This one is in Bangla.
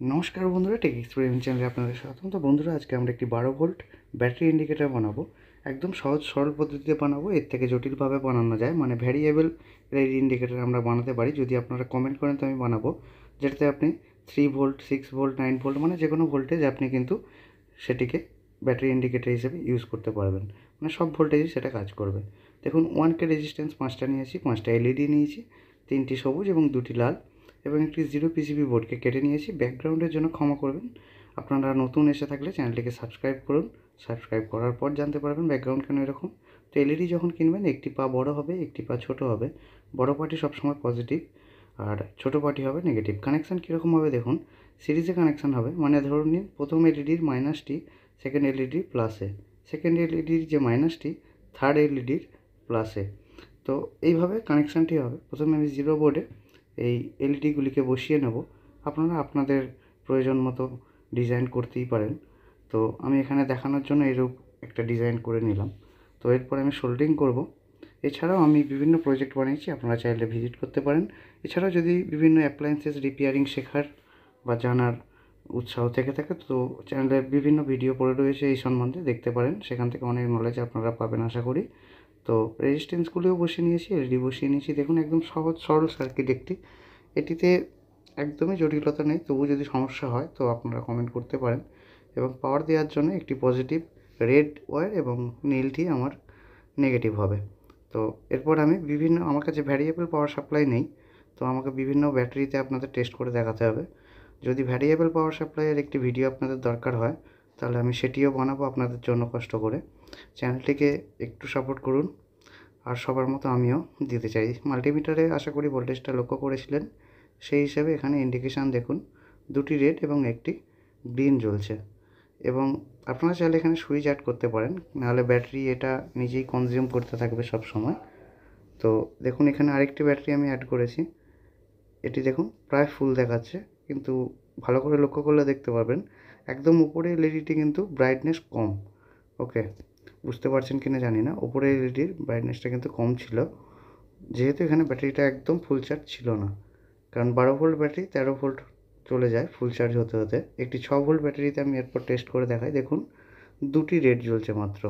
নমস্কার বন্ধুরা, টেক এক্সপেরিমেন্ট চ্যানেলে আপনাদের স্বাগতম। তো বন্ধুরা, আজকে আমরা একটি 12 ভোল্ট ব্যাটারি ইন্ডিকেটর বানাবো। একদম সহজ সরল পদ্ধতিতে বানাবো, এর থেকে জটিলভাবে বানানো যায়। মানে ভ্যারিয়েবল এলইডি ইন্ডিকেটর আমরা বানাতে পারি। যদি আপনারা কমেন্ট করেন তো আমি বানাবো, যেটাতে আপনি 3 ভোল্ট, 6 ভোল্ট, 9 ভোল্ট মানে যে কোনো ভোল্টেজ আপনি কিন্তু সেটিকে ব্যাটারি ইন্ডিকেটর হিসেবে ইউজ করতে পারবেন। মানে সব ভোল্টেজে সেটা কাজ করবে। দেখুন, 1K রেজিস্ট্যান্স 5টা নিয়েছি, 5টা এলইডি নিয়েছি, 3টি সবুজ এবং 2টি লাল, এবং একটি 0 PCB বোর্ডকে কেটে নিয়েছি। ব্যাকগ্রাউন্ডের জন্য ক্ষমা করবেন, আপনারা নতুন এসে থাকলে চ্যানেলটিকে সাবস্ক্রাইব করুন। সাবস্ক্রাইব করার পর জানতে পারবেন ব্যাকগ্রাউন্ড কেন এরকম। তো এলইডি যখন কিনবেন, একটি পা বড় হবে, একটি পা ছোট হবে। বড় পাটি সবসময় পজিটিভ আর ছোটো পাটি হবে নেগেটিভ। কানেকশান কীরকম হবে দেখুন, সিরিজে কানেকশান হবে। মানে ধরুন নিন, প্রথম এলইডির মাইনাসটি সেকেন্ড এলইডির প্লাসে, সেকেন্ড এলইডির যে মাইনাসটি থার্ড এলইডির প্লাসে। তো এইভাবে কানেকশানটি হবে। প্রথমে আমি জিরো বোর্ডে এই এলইডিগুলিকে বসিয়ে নেব। আপনারা আপনাদের প্রয়োজন মতো ডিজাইন করতেই পারেন। তো আমি এখানে দেখানোর জন্য এরূপ একটা ডিজাইন করে নিলাম। তো এরপর আমি সোল্ডারিং করব। এছাড়াও আমি বিভিন্ন প্রজেক্ট বানিয়েছি, আপনারা চাইলে ভিজিট করতে পারেন। এছাড়াও যদি বিভিন্ন অ্যাপ্লায়েন্সেস রিপেয়ারিং শেখার বা জানার উৎসাহ থেকে থাকে, তো চ্যানেলে বিভিন্ন ভিডিও পড়ে রয়েছে এই সম্বন্ধে, দেখতে পারেন। সেখান থেকে অনেক নলেজ আপনারা পাবেন আশা করি। তো রেজিস্ট্যান্সগুলিও বসিয়ে নিয়েছি, এলইডি বসিয়ে নিয়েছি। দেখুন, একদম সহজ সরল সার্কিট একটি। এটিতে একদমই জটিলতা নেই। তবু যদি সমস্যা হয় তো আপনারা কমেন্ট করতে পারেন। এবং পাওয়ার দেওয়ার জন্য একটি পজিটিভ রেড ওয়্যার এবং নীলটি আমার নেগেটিভ হবে। তো এরপর আমি আমার কাছে ভ্যারিয়েবল পাওয়ার সাপ্লাই নেই, তো আমাকে বিভিন্ন ব্যাটারিতে আপনাদের টেস্ট করে দেখাতে হবে। যদি ভ্যারিয়েবল পাওয়ার সাপ্লাইয়ের একটি ভিডিও আপনাদের দরকার হয়, তাহলে আমি সেটিও বানাবো আপনাদের জন্য কষ্ট করে। চ্যানেলটিকে একটু সাপোর্ট করুন। আর সবার মতো আমিও দিতে চাই। মাল্টিমিটারে আশা করি ভোল্টেজটা লক্ষ্য করেছিলেন। সেই হিসাবে এখানে ইন্ডিকেশান দেখুন, 2টি রেড এবং একটি গ্রিন জ্বলছে। এবং আপনারা চাইলে এখানে সুইচ অ্যাড করতে পারেন, নাহলে ব্যাটারি এটা নিজেই কনজিউম করতে থাকবে সব সময়। তো দেখুন, এখানে আরেকটি ব্যাটারি আমি অ্যাড করেছি। এটি দেখুন প্রায় ফুল দেখাচ্ছে, কিন্তু ভালো করে লক্ষ্য করলে দেখতে পারবেন একদম উপরে এলইডিটি কিন্তু ব্রাইটনেস কম। ওকে, বুঝতে পারছেন কি না জানি না, উপরে এলইডির ব্রাইটনেসটা কিন্তু কম ছিল, যেহেতু এখানে ব্যাটারিটা একদম ফুল চার্জ ছিল না। কারণ 12 ভোল্ট ব্যাটারি 13 ভোল্ট চলে যায় ফুল চার্জ হতে হতে। একটি 6 ভোল্ট ব্যাটারিতে আমি এরপর টেস্ট করে দেখাই। দেখুন, 2টি রেড জ্বলছে মাত্র।